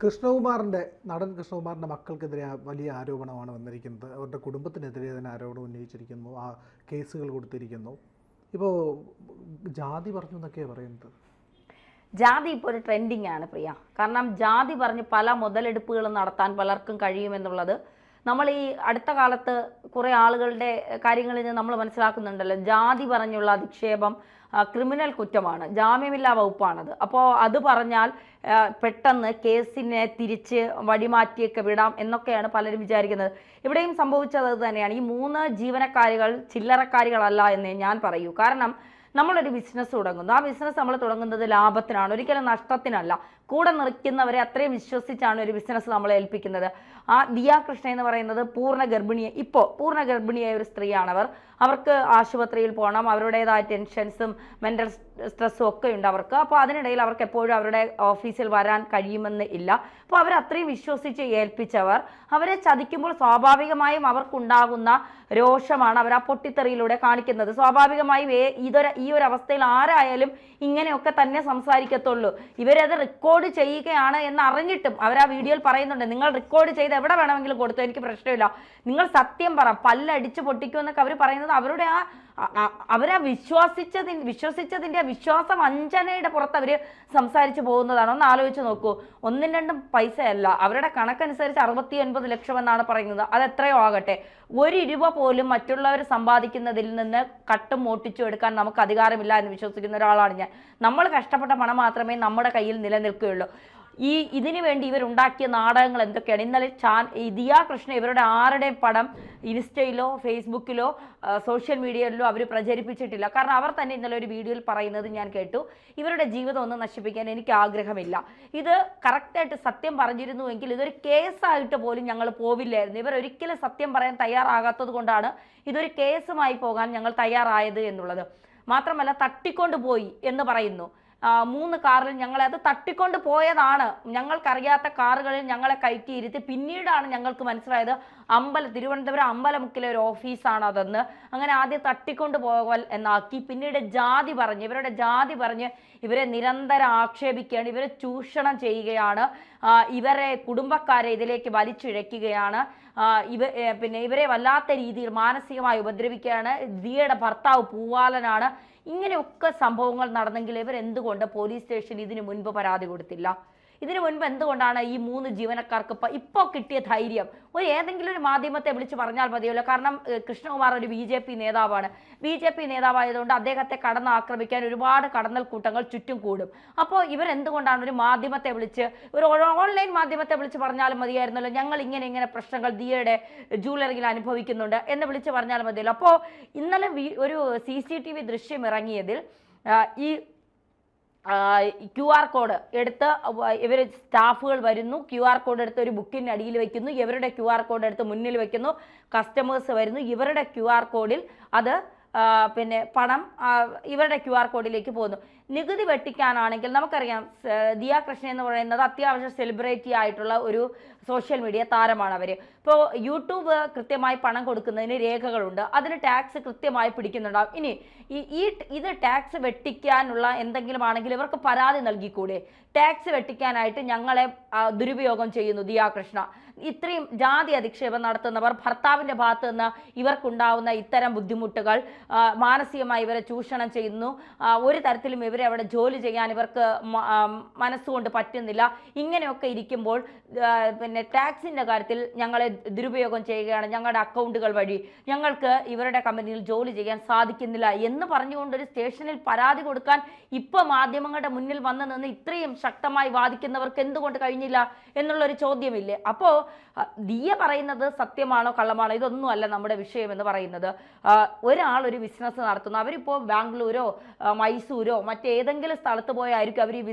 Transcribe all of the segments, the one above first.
നടൻ കൃഷ്ണകുമാറിൻ്റെ മക്കൾക്കെതിരെ വലിയ ആരോപണമാണ് വന്നിരിക്കുന്നത്. അവരുടെ കുടുംബത്തിനെതിരെ തന്നെ ആരോപണം ഉന്നയിച്ചിരിക്കുന്നു, ആ കേസുകൾ കൊടുത്തിരിക്കുന്നു. ഇപ്പോൾ ജാതി പറഞ്ഞു എന്നൊക്കെയാണ് പറയുന്നത്. ജാതി ഇപ്പോൾ ഒരു ട്രെൻഡിങ് ആണ് പ്രിയ. കാരണം ജാതി പറഞ്ഞ് പല മുതലെടുപ്പുകളും നടത്താൻ പലർക്കും കഴിയുമെന്നുള്ളത് നമ്മൾ ഈ അടുത്ത കാലത്ത് കുറേ ആളുകളുടെ കാര്യങ്ങളിൽ നിന്ന് നമ്മൾ മനസ്സിലാക്കുന്നുണ്ടല്ലോ. ജാതി പറഞ്ഞുള്ള അധിക്ഷേപം ക്രിമിനൽ കുറ്റമാണ്, ജാമ്യമില്ലാ വകുപ്പാണത്. അപ്പോൾ അത് പറഞ്ഞാൽ പെട്ടെന്ന് കേസിനെ തിരിച്ച് വഴിമാറ്റിയൊക്കെ വിടാം എന്നൊക്കെയാണ് പലരും വിചാരിക്കുന്നത്. ഇവിടെയും സംഭവിച്ചത് അത് തന്നെയാണ്. ഈ 3 ജീവനക്കാരികൾ ചില്ലറക്കാരികളല്ല എന്നേ ഞാൻ പറയൂ. കാരണം നമ്മളൊരു ബിസിനസ് തുടങ്ങുന്നു, ആ ബിസിനസ് നമ്മൾ തുടങ്ങുന്നത് ലാഭത്തിനാണ്, ഒരിക്കലും നഷ്ടത്തിനല്ല. കൂടെ നിൽക്കുന്നവരെ അത്രയും വിശ്വസിച്ചാണ് ഒരു ബിസിനസ് നമ്മളെ ഏൽപ്പിക്കുന്നത്. ആ ദിയ കൃഷ്ണ എന്ന് പറയുന്നത് പൂർണ്ണ ഗർഭിണിയായ ഒരു സ്ത്രീയാണ്. അവർക്ക് ആശുപത്രിയിൽ പോകണം, അവരുടേതായ ടെൻഷൻസും മെൻ്റൽ സ്ട്രെസ്സും ഒക്കെ ഉണ്ട് അവർക്ക്. അപ്പോൾ അതിനിടയിൽ അവർക്ക് എപ്പോഴും അവരുടെ ഓഫീസിൽ വരാൻ കഴിയുമെന്ന് ഇല്ല. അപ്പോൾ അവരത്രയും വിശ്വസിച്ച് ഏൽപ്പിച്ചവർ അവരെ ചതിക്കുമ്പോൾ സ്വാഭാവികമായും അവർക്കുണ്ടാകുന്ന രോഷമാണ് അവർ ആ പൊട്ടിത്തെറിയിലൂടെ കാണിക്കുന്നത്. സ്വാഭാവികമായും ഈ ഒരു അവസ്ഥയിൽ ആരായാലും ഇങ്ങനെയൊക്കെ തന്നെ സംസാരിക്കത്തുള്ളൂ. ഇവരത് റെക്കോർഡ് ചെയ്യുകയാണ് എന്ന് അറിഞ്ഞിട്ടും അവർ ആ വീഡിയോയിൽ പറയുന്നുണ്ട്, നിങ്ങൾ റെക്കോർഡ് ചെയ്ത് എവിടെ വേണമെങ്കിലും കൊടുത്തു, എനിക്ക് പ്രശ്നമില്ല, നിങ്ങൾ സത്യം പറ, പല്ലടിച്ച് പൊട്ടിക്കുമെന്നൊക്കെ അവർ പറയുന്നത് അവരുടെ അവരാ വിശ്വസിച്ചതിൻ്റെ വിശ്വാസവഞ്ചനയുടെ പുറത്ത് അവർ സംസാരിച്ചു പോകുന്നതാണ്. ഒന്ന് ആലോചിച്ച് നോക്കൂ. 1-2 പൈസയല്ല, അവരുടെ കണക്കനുസരിച്ച് 69 ലക്ഷം എന്നാണ് പറയുന്നത്. അത് എത്രയോ ആകട്ടെ, 1 രൂപ പോലും മറ്റുള്ളവർ സമ്പാദിക്കുന്നതിൽ നിന്ന് കട്ടും മോട്ടിച്ചു എടുക്കാൻ നമുക്ക് അധികാരമില്ല എന്ന് വിശ്വസിക്കുന്ന ഒരാളാണ് ഞാൻ. നമ്മൾ കഷ്ടപ്പെട്ട പണം മാത്രമേ നമ്മുടെ കയ്യിൽ നിലനിൽക്കുകയുള്ളൂ. ഇതിനു വേണ്ടി ഇവരുണ്ടാക്കിയ നാടകങ്ങൾ എന്തൊക്കെയാണ്? ഇന്നലെ ദിയ കൃഷ്ണ ഇവരുടെ ആരുടെയും പടം ഇൻസ്റ്റയിലോ ഫേസ്ബുക്കിലോ സോഷ്യൽ മീഡിയയിലോ അവർ പ്രചരിപ്പിച്ചിട്ടില്ല. കാരണം അവർ തന്നെ ഇന്നലെ ഒരു വീഡിയോയിൽ പറയുന്നത് ഞാൻ കേട്ടു, ഇവരുടെ ജീവിതം ഒന്നും നശിപ്പിക്കാൻ എനിക്ക് ആഗ്രഹമില്ല. ഇത് കറക്റ്റായിട്ട് സത്യം പറഞ്ഞിരുന്നുവെങ്കിൽ ഇതൊരു കേസായിട്ട് പോലും ഞങ്ങൾ പോവില്ലായിരുന്നു. ഇവർ ഒരിക്കലും സത്യം പറയാൻ തയ്യാറാകാത്തത് കൊണ്ടാണ് ഇതൊരു കേസുമായി പോകാൻ ഞങ്ങൾ തയ്യാറായത് എന്നുള്ളത്. മാത്രമല്ല തട്ടിക്കൊണ്ടുപോയി എന്ന് പറയുന്നു. 3 കാറിൽ ഞങ്ങളെ അത് തട്ടിക്കൊണ്ട് പോയതാണ്. ഞങ്ങൾക്കറിയാത്ത കാറുകളിൽ ഞങ്ങളെ കയറ്റിയിരുത്തി പിന്നീടാണ് ഞങ്ങൾക്ക് മനസ്സിലായത് തിരുവനന്തപുരം അമ്പലമുക്കിലെ ഒരു ഓഫീസാണ് അതെന്ന്. അങ്ങനെ ആദ്യം തട്ടിക്കൊണ്ട് പോകൽ എന്നാക്കി, പിന്നീട് ഇവരുടെ ജാതി പറഞ്ഞ് ഇവരെ നിരന്തരം ആക്ഷേപിക്കുകയാണ്, ഇവരെ ചൂഷണം ചെയ്യുകയാണ്, ഇവരെ കുടുംബക്കാരെ ഇതിലേക്ക് വലിച്ചിഴയ്ക്കുകയാണ്, ഇവരെ വല്ലാത്ത രീതിയിൽ മാനസികമായി ഉപദ്രവിക്കുകയാണ്. ദിയയുടെ ഭർത്താവ് പൂവാലനാണ്. ഇങ്ങനെയൊക്കെ സംഭവങ്ങൾ നടന്നെങ്കിൽ ഇവർ എന്തുകൊണ്ട് പോലീസ് സ്റ്റേഷനിൽ ഇതിനു മുൻപ് പരാതി കൊടുത്തില്ല? ഇതിനു മുൻപ് എന്തുകൊണ്ടാണ് ഈ 3 ജീവനക്കാർക്ക് ഇപ്പോൾ കിട്ടിയ ധൈര്യം? ഏതെങ്കിലും ഒരു മാധ്യമത്തെ വിളിച്ച് പറഞ്ഞാൽ മതിയല്ലോ. കാരണം കൃഷ്ണകുമാർ ഒരു BJP നേതാവാണ്. BJP നേതാവായതുകൊണ്ട് അദ്ദേഹത്തെ ആക്രമിക്കാൻ ഒരുപാട് കടന്നൽ കൂട്ടങ്ങൾ ചുറ്റും കൂടും. അപ്പോൾ ഇവരെന്തുകൊണ്ടാണ് ഒരു മാധ്യമത്തെ വിളിച്ച്, ഒരു ഓൺലൈൻ മാധ്യമത്തെ വിളിച്ച് പറഞ്ഞാലും മതിയായിരുന്നല്ലോ, ഞങ്ങൾ ഇങ്ങനെ പ്രശ്നങ്ങൾ ദിയയുടെ ജ്വല്ലറിയിൽ അനുഭവിക്കുന്നുണ്ട് എന്ന് വിളിച്ച് പറഞ്ഞാൽ മതിയല്ലോ. അപ്പോൾ ഇന്നലെ ഒരു CCTV ദൃശ്യം ഇറങ്ങിയതിൽ ഈ QR കോഡ് എടുത്ത് ഇവർ സ്റ്റാഫുകൾ വരുന്നു, QR കോഡ് എടുത്ത് ഒരു ബുക്കിൻ്റെ അടിയിൽ വയ്ക്കുന്നു, ഇവരുടെ QR കോഡ് എടുത്ത് മുന്നിൽ വയ്ക്കുന്നു, കസ്റ്റമേഴ്സ് വരുന്നു, ഇവരുടെ QR കോഡിൽ അത് പണം ഇവരുടെ QR കോഡിലേക്ക് പോകുന്നു. നികുതി വെട്ടിക്കാനാണെങ്കിൽ നമുക്കറിയാം ദിയ കൃഷ്ണ എന്ന് പറയുന്നത് അത്യാവശ്യം സെലിബ്രിറ്റി ആയിട്ടുള്ള ഒരു സോഷ്യൽ മീഡിയ താരമാണ് അവർ. ഇപ്പോൾ യൂട്യൂബ് കൃത്യമായി പണം കൊടുക്കുന്നതിന് രേഖകളുണ്ട്, അതിന് ടാക്സ് കൃത്യമായി പിടിക്കുന്നുണ്ടാവും. ഇനി ഇത് ടാക്സ് വെട്ടിക്കാനുള്ള എന്തെങ്കിലും ആണെങ്കിൽ ഇവർക്ക് പരാതി നൽകിക്കൂടെ? ടാക്സ് വെട്ടിക്കാനായിട്ട് ഞങ്ങളെ ദുരുപയോഗം ചെയ്യുന്നു ദിയ കൃഷ്ണ. ഇത്രയും ജാതി അധിക്ഷേപം നടത്തുന്നവർ, ഭർത്താവിൻ്റെ ഭാഗത്ത് നിന്ന് ഇവർക്കുണ്ടാവുന്ന ഇത്തരം ബുദ്ധിമുട്ടുകൾ, മാനസികമായി ഇവരെ ചൂഷണം ചെയ്യുന്നു, ഒരു തരത്തിലും ഇവരെ അവിടെ ജോലി ചെയ്യാൻ ഇവർക്ക് മനസ്സുകൊണ്ട് പറ്റുന്നില്ല. ഇങ്ങനെയൊക്കെ ഇരിക്കുമ്പോൾ ടാക്സിൻ്റെ കാര്യത്തിൽ ഞങ്ങളെ ദുരുപയോഗം ചെയ്യുകയാണ്, ഞങ്ങളുടെ അക്കൗണ്ടുകൾ വഴി ഞങ്ങൾക്ക് ഇവരുടെ കമ്പനിയിൽ ജോലി ചെയ്യാൻ സാധിക്കുന്നില്ല എന്ന് പറഞ്ഞുകൊണ്ട് ഒരു സ്റ്റേഷനിൽ പരാതി കൊടുക്കാൻ ഇപ്പോൾ മാധ്യമങ്ങളുടെ മുന്നിൽ വന്നു നിന്ന് ഇത്രയും ശക്തമായി വാദിക്കുന്നവർക്ക് എന്തുകൊണ്ട് കഴിഞ്ഞില്ല എന്നുള്ളൊരു ചോദ്യമില്ലേ? അപ്പോൾ ദിയ പറയുന്നത് സത്യമാണോ കള്ളമാണോ ഇതൊന്നുമല്ല നമ്മുടെ വിഷയം എന്ന് പറയുന്നത്. ഒരാൾ ഒരു ബിസിനസ് നടത്തുന്നു, അവരിപ്പോൾ ബാംഗ്ലൂരോ മൈസൂരോ മറ്റേതെങ്കിലും സ്ഥലത്ത് പോയായിരിക്കും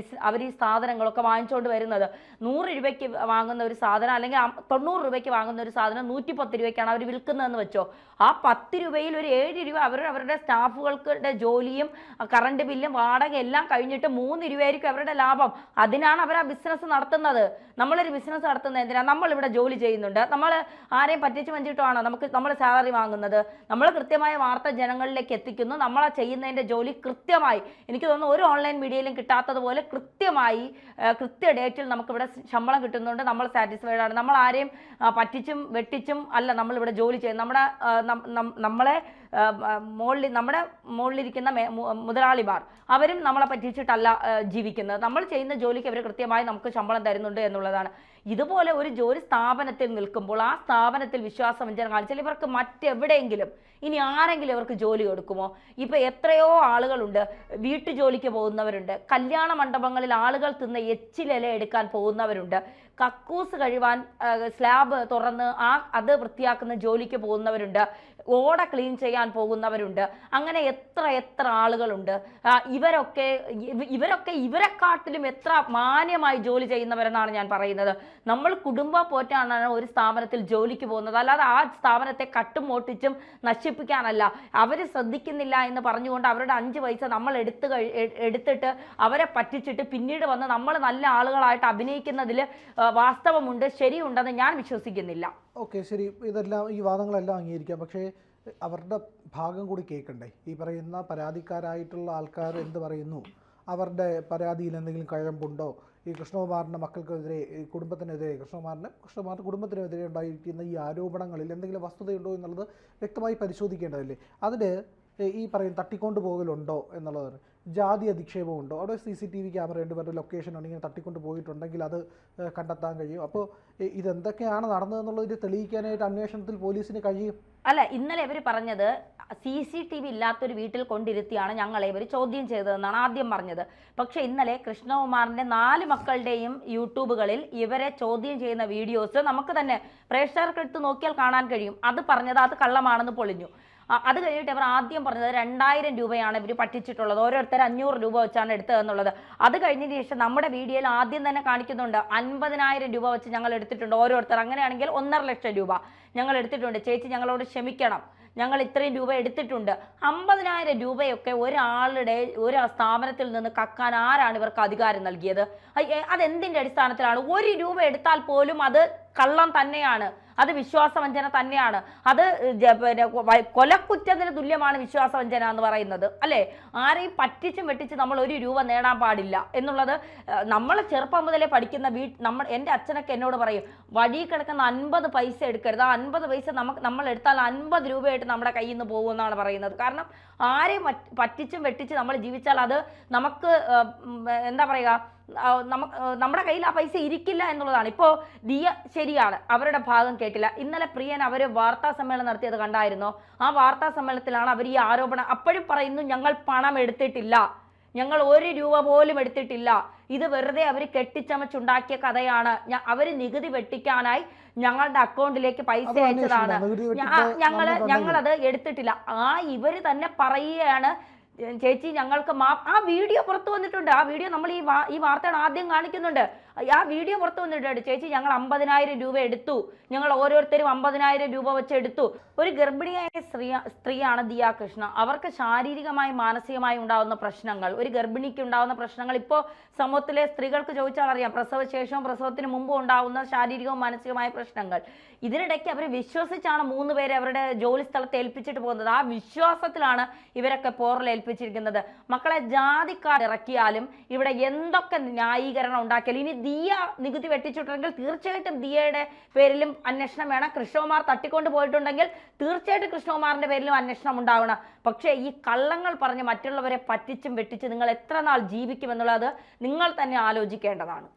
അവർ ഈ സാധനങ്ങളൊക്കെ വാങ്ങിച്ചുകൊണ്ട് വരുന്നത്. 100 രൂപയ്ക്ക് വാങ്ങുന്ന ഒരു സാധനം അല്ലെങ്കിൽ 90 രൂപയ്ക്ക് വാങ്ങുന്ന ഒരു സാധനം 110 രൂപയ്ക്കാണ് അവർ വിൽക്കുന്നതെന്ന് വെച്ചോ. ആ 10 രൂപയിൽ ഒരു 7 രൂപ അവരുടെ സ്റ്റാഫുകളുടെ ജോലിയും കറണ്ട് ബില്ലും വാടക എല്ലാം കഴിഞ്ഞിട്ട് 3 രൂപയായിരിക്കും അവരുടെ ലാഭം. അതിനാണ് അവർ ആ ബിസിനസ് നടത്തുന്നത്. നമ്മളൊരു ബിസിനസ് നടത്തുന്നത് എന്തിനാണ്? നമ്മളിവിടെ ജോലി ചെയ്യുന്നുണ്ട്, നമ്മൾ ആരെയും പറ്റിച്ച് വഞ്ചിട്ടുമാണോ നമ്മൾ സാലറി വാങ്ങുന്നത്? നമ്മൾ കൃത്യമായ വാർത്ത ജനങ്ങളിലേക്ക് എത്തിക്കുന്നു, നമ്മളാ ചെയ്യുന്നതിൻ്റെ ജോലി കൃത്യമായി. എനിക്ക് തോന്നുന്നു പുറത്തുനിന്ന് ഒരു ഓൺലൈൻ മീഡിയയിലും കിട്ടാത്തതുപോലെ കൃത്യമായി കൃത്യ ഡേറ്റിൽ നമുക്കിവിടെ ശമ്പളം കിട്ടുന്നുണ്ട്. നമ്മൾ സാറ്റിസ്ഫൈഡ് ആണ്. നമ്മൾ ആരെയും പറ്റിച്ചും വെട്ടിച്ചും അല്ല നമ്മളിവിടെ ജോലി ചെയ്യുന്നത്. നമ്മളെ നമ്മുടെ മുകളിലിരിക്കുന്ന മുതലാളിമാർ അവരും നമ്മളെ പറ്റിച്ചിട്ടല്ല ജീവിക്കുന്നത്. നമ്മൾ ചെയ്യുന്ന ജോലിക്ക് അവർ കൃത്യമായി നമുക്ക് ശമ്പളം തരുന്നുണ്ട് എന്നുള്ളതാണ്. ഇതുപോലെ ഒരു ജോലി സ്ഥാപനത്തിൽ നിൽക്കുമ്പോൾ ആ സ്ഥാപനത്തിൽ വിശ്വാസവഞ്ചന കാണിച്ചാൽ ഇവർക്ക് മറ്റെവിടെയെങ്കിലും ഇനി ആരെങ്കിലും ഇവർക്ക് ജോലി കൊടുക്കുമോ? ഇപ്പം എത്രയോ ആളുകളുണ്ട്, വീട്ടുജോലിക്ക് പോകുന്നവരുണ്ട്, കല്യാണ മണ്ഡപങ്ങളിൽ ആളുകൾ തിന്ന എച്ചിലില എടുക്കാൻ പോകുന്നവരുണ്ട്, കക്കൂസ് കഴിവാൻ സ്ലാബ് തുറന്ന് അത് വൃത്തിയാക്കുന്ന ജോലിക്ക് പോകുന്നവരുണ്ട്, ഓട ക്ലീൻ ചെയ്യാൻ പോകുന്നവരുണ്ട്. അങ്ങനെ എത്ര ആളുകളുണ്ട്. ഇവരൊക്കെ ഇവരെക്കാട്ടിലും എത്ര മാന്യമായി ജോലി ചെയ്യുന്നവരെന്നാണ് ഞാൻ പറയുന്നത്. നമ്മൾ കുടുംബം പോറ്റാനാണ് ഒരു സ്ഥാപനത്തിൽ ജോലിക്ക് പോകുന്നത്, അല്ലാതെ ആ സ്ഥാപനത്തെ കട്ടും മോട്ടിച്ചും നശിപ്പിക്കാനല്ല. അവർ ശ്രദ്ധിക്കുന്നില്ല എന്ന് പറഞ്ഞുകൊണ്ട് അവരുടെ 5 പൈസ നമ്മൾ എടുത്തിട്ട് അവരെ പറ്റിച്ചിട്ട് പിന്നീട് വന്ന് നമ്മൾ നല്ല ആളുകളായിട്ട് അഭിനയിക്കുന്നതിൽ വാസ്തവമുണ്ട്, ശരിയുണ്ടെന്ന് ഞാൻ വിശ്വസിക്കുന്നില്ല. ഓക്കെ, ശരി, ഇതെല്ലാം ഈ വാദങ്ങളെല്ലാം അംഗീകരിക്കാം. പക്ഷേ അവരുടെ ഭാഗം കൂടി കേൾക്കണ്ടേ? ഈ പറയുന്ന പരാതിക്കാരായിട്ടുള്ള ആൾക്കാർ എന്ത് പറയുന്നു? അവരുടെ പരാതിയിൽ എന്തെങ്കിലും കഴമ്പുണ്ടോ? ഈ കൃഷ്ണകുമാറിൻ്റെ മക്കൾക്കെതിരെ, ഈ കുടുംബത്തിനെതിരെ, കൃഷ്ണകുമാറിൻ്റെ കുടുംബത്തിനെതിരെ ഉണ്ടായിരിക്കുന്ന ഈ ആരോപണങ്ങളിൽ എന്തെങ്കിലും വസ്തുതയുണ്ടോ എന്നുള്ളത് വ്യക്തമായി പരിശോധിക്കേണ്ടതല്ലേ? അതിന് ഈ പറയുന്ന തട്ടിക്കൊണ്ടു പോകലുണ്ടോ എന്നുള്ളതാണ്. ജാതി അധിക്ഷേപമുണ്ടോ? അവിടെ CCTV ക്യാമറ ഉണ്ട്, വേറെ ലൊക്കേഷൻ ഉണ്ട്. ഇങ്ങനെ തട്ടിക്കൊണ്ട് പോയിട്ടുണ്ടെങ്കിൽ അത് കണ്ടെത്താൻ കഴിയും. അപ്പോൾ ഇതെന്തൊക്കെയാണ് നടന്നതെന്നുള്ളത് തെളിയിക്കാനായിട്ട് അന്വേഷണത്തിൽ പോലീസിന് കഴിയും. അല്ല, ഇന്നലെ ഇവർ പറഞ്ഞത് CCTV ഇല്ലാത്തൊരു വീട്ടിൽ കൊണ്ടിരുത്തിയാണ് ഞങ്ങളെ ഇവർ ചോദ്യം ചെയ്തതെന്നാണ് ആദ്യം പറഞ്ഞത്. പക്ഷേ ഇന്നലെ കൃഷ്ണകുമാറിൻ്റെ 4 മക്കളുടെയും യൂട്യൂബുകളിൽ ഇവരെ ചോദ്യം ചെയ്യുന്ന വീഡിയോസ് നമുക്ക് തന്നെ പ്രേക്ഷകർക്ക് എടുത്ത് നോക്കിയാൽ കാണാൻ കഴിയും. അത് പറഞ്ഞത് അത് കള്ളമാണെന്ന് പൊളിഞ്ഞു. അത് കഴിഞ്ഞിട്ട് ഇവർ ആദ്യം പറഞ്ഞത് 2000 രൂപയാണ് ഇവർ പറ്റിച്ചിട്ടുള്ളത്, ഓരോരുത്തർ 500 രൂപ വെച്ചാണ് എടുത്തതെന്നുള്ളത്. അത് കഴിഞ്ഞതിന് ശേഷം നമ്മുടെ വീഡിയോയിൽ ആദ്യം തന്നെ കാണിക്കുന്നുണ്ട് 50,000 രൂപ വെച്ച് ഞങ്ങൾ എടുത്തിട്ടുണ്ട് ഓരോരുത്തർ. അങ്ങനെയാണെങ്കിൽ 1.5 ലക്ഷം രൂപ ഞങ്ങൾ എടുത്തിട്ടുണ്ട്. ചേച്ചി ഞങ്ങളോട് ക്ഷമിക്കണം, ഞങ്ങൾ ഇത്രയും രൂപ എടുത്തിട്ടുണ്ട്. 50,000 രൂപയൊക്കെ ഒരു സ്ഥാപനത്തിൽ നിന്ന് കക്കാൻ ആരാണ് ഇവർക്ക് അധികാരം നൽകിയത്? അതെന്തിൻ്റെ അടിസ്ഥാനത്തിലാണ്? 1 രൂപ എടുത്താൽ പോലും അത് കള്ളം തന്നെയാണ്, അത് വിശ്വാസവഞ്ചന തന്നെയാണ്. അത് കൊലക്കുറ്റത്തിന് തുല്യമാണ് വിശ്വാസവഞ്ചന എന്ന് പറയുന്നത്, അല്ലേ? ആരെയും പറ്റിച്ചും വെട്ടിച്ചും നമ്മൾ 1 രൂപ നേടാൻ പാടില്ല എന്നുള്ളത് നമ്മൾ ചെറുപ്പം മുതലേ പഠിക്കുന്ന എൻ്റെ അച്ഛനൊക്കെ എന്നോട് പറയും, വഴി കിടക്കുന്ന 50 പൈസ എടുക്കരുത്. ആ 50 പൈസ നമ്മൾ എടുത്താൽ 50 രൂപയായിട്ട് നമ്മുടെ കയ്യിൽ നിന്ന് പോകുമെന്നാണ് പറയുന്നത്. കാരണം ആരെയും പറ്റിച്ചും വെട്ടിച്ചും നമ്മൾ ജീവിച്ചാൽ അത് നമുക്ക് എന്താ പറയുക, നമ്മുടെ കയ്യിൽ ആ പൈസ ഇരിക്കില്ല എന്നുള്ളതാണ്. ഇപ്പോൾ ദിയ ശരിയാണ്, അവരുടെ ഭാഗം കേട്ടില്ല. ഇന്നലെ പ്രിയൻ അവർ വാർത്താ സമ്മേളനം നടത്തിയത് കണ്ടായിരുന്നോ? ആ വാർത്താ സമ്മേളനത്തിലാണ് അവർ ഈ ആരോപണം അപ്പോഴും പറയുന്നു, ഞങ്ങൾ പണം എടുത്തിട്ടില്ല, ഞങ്ങൾ 1 രൂപ പോലും എടുത്തിട്ടില്ല, ഇത് വെറുതെ അവർ കെട്ടിച്ചമച്ചുണ്ടാക്കിയ കഥയാണ്, അവർ നികുതി വെട്ടിക്കാനായി ഞങ്ങളുടെ അക്കൗണ്ടിലേക്ക് പൈസ അയച്ചതാണ്, ഞങ്ങളത് എടുത്തിട്ടില്ല. ഇവർ തന്നെ പറയുകയാണ്, ചേച്ചി ഞങ്ങൾക്ക് ആ വീഡിയോ പുറത്തു വന്നിട്ടുണ്ട്. ആ വീഡിയോ നമ്മൾ ഈ വാർത്തയാണ് ആദ്യം കാണിക്കുന്നുണ്ട്. ആ വീഡിയോ പുറത്തു വന്നിട്ടുണ്ട്. ചേച്ചി ഞങ്ങൾ 50,000 രൂപ എടുത്തു, ഞങ്ങൾ ഓരോരുത്തരും 50,000 രൂപ വെച്ച് എടുത്തു. ഒരു ഗർഭിണിയായ സ്ത്രീയാണ് ദിയ കൃഷ്ണ. അവർക്ക് ശാരീരികമായി മാനസികമായി ഉണ്ടാകുന്ന പ്രശ്നങ്ങൾ, ഒരു ഗർഭിണിക്ക് ഉണ്ടാകുന്ന പ്രശ്നങ്ങൾ ഇപ്പോൾ സമൂഹത്തിലെ സ്ത്രീകൾക്ക് ചോദിച്ചാൽ അറിയാം. പ്രസവശേഷവും പ്രസവത്തിന് മുമ്പും ഉണ്ടാകുന്ന ശാരീരികവും മാനസികമായ പ്രശ്നങ്ങൾ. ഇതിനിടയ്ക്ക് അവർ വിശ്വസിച്ചാണ് 3 പേരെ അവരുടെ ജോലി സ്ഥലത്ത് ഏൽപ്പിച്ചിട്ട് പോകുന്നത്. ആ വിശ്വാസത്തിലാണ് ഇവരൊക്കെ പോറലേൽപ്പിച്ചിരിക്കുന്നത്. മക്കളെ, ജാതിക്കാർ ഇറക്കിയാലും ഇവിടെ എന്തൊക്കെ ന്യായീകരണം ഉണ്ടാക്കിയാലും, ഇനി ദിയ നികുതി വെട്ടിച്ചിട്ടുണ്ടെങ്കിൽ തീർച്ചയായിട്ടും ദിയയുടെ പേരിലും അന്വേഷണം വേണം. കൃഷ്ണകുമാർ തട്ടിക്കൊണ്ട് പോയിട്ടുണ്ടെങ്കിൽ തീർച്ചയായിട്ടും കൃഷ്ണകുമാറിന്റെ പേരിലും അന്വേഷണം ഉണ്ടാവണം. പക്ഷേ ഈ കള്ളങ്ങൾ പറഞ്ഞ് മറ്റുള്ളവരെ പറ്റിച്ചും വെട്ടിച്ചും നിങ്ങൾ എത്ര നാൾ ജീവിക്കുമെന്നുള്ളത് നിങ്ങൾ തന്നെ ആലോചിക്കേണ്ടതാണ്.